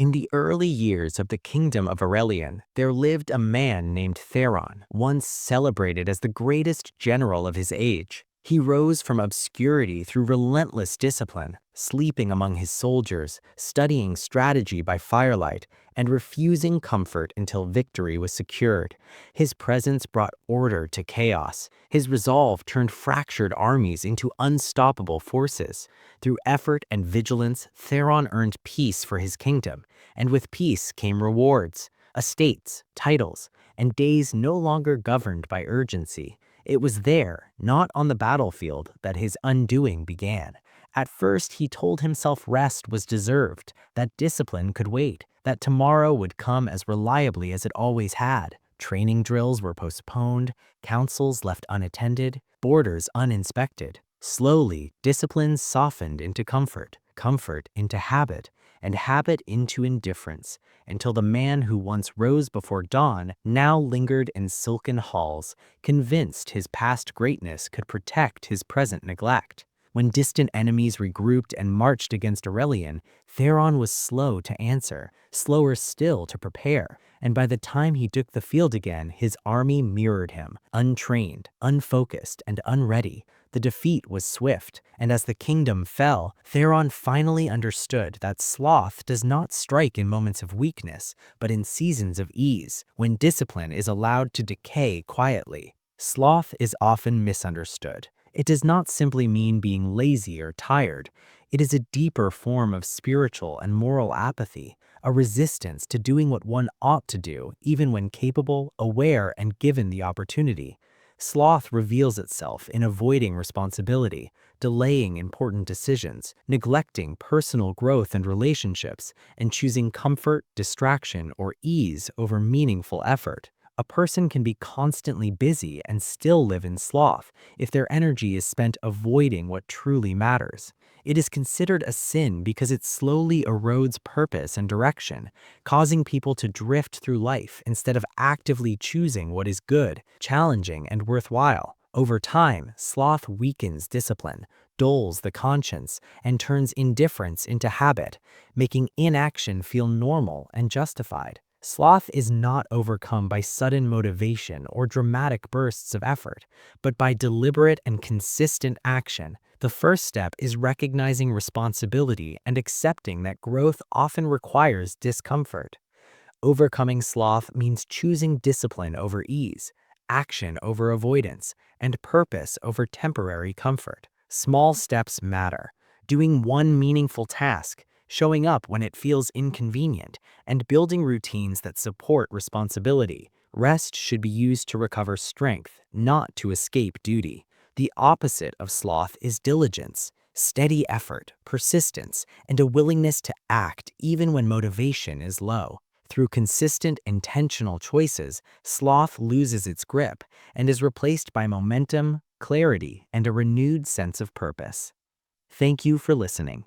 In the early years of the kingdom of Aurelian, there lived a man named Theron, once celebrated as the greatest general of his age. He rose from obscurity through relentless discipline, sleeping among his soldiers, studying strategy by firelight, and refusing comfort until victory was secured. His presence brought order to chaos. His resolve turned fractured armies into unstoppable forces. Through effort and vigilance, Theron earned peace for his kingdom, and with peace came rewards, estates, titles, and days no longer governed by urgency. It was there, not on the battlefield, that his undoing began. At first, he told himself rest was deserved, that discipline could wait, that tomorrow would come as reliably as it always had. Training drills were postponed, councils left unattended, borders uninspected. Slowly, discipline softened into comfort, comfort into habit, and habit into indifference, until the man who once rose before dawn now lingered in silken halls, convinced his past greatness could protect his present neglect. When distant enemies regrouped and marched against Aurelian, Theron was slow to answer, slower still to prepare, and by the time he took the field again, his army mirrored him, untrained, unfocused, and unready. The defeat was swift, and as the kingdom fell, Theron finally understood that sloth does not strike in moments of weakness, but in seasons of ease, when discipline is allowed to decay quietly. Sloth is often misunderstood. It does not simply mean being lazy or tired. It is a deeper form of spiritual and moral apathy, a resistance to doing what one ought to do, even when capable, aware, and given the opportunity. Sloth reveals itself in avoiding responsibility, delaying important decisions, neglecting personal growth and relationships, and choosing comfort, distraction, or ease over meaningful effort. A person can be constantly busy and still live in sloth if their energy is spent avoiding what truly matters. It is considered a sin because it slowly erodes purpose and direction, causing people to drift through life instead of actively choosing what is good, challenging, and worthwhile. Over time, sloth weakens discipline, dulls the conscience, and turns indifference into habit, making inaction feel normal and justified. Sloth is not overcome by sudden motivation or dramatic bursts of effort, but by deliberate and consistent action. The first step is recognizing responsibility and accepting that growth often requires discomfort. Overcoming sloth means choosing discipline over ease, action over avoidance, and purpose over temporary comfort. Small steps matter. Doing one meaningful task, showing up when it feels inconvenient, and building routines that support responsibility. Rest should be used to recover strength, not to escape duty. The opposite of sloth is diligence, steady effort, persistence, and a willingness to act even when motivation is low. Through consistent, intentional choices, sloth loses its grip and is replaced by momentum, clarity, and a renewed sense of purpose. Thank you for listening.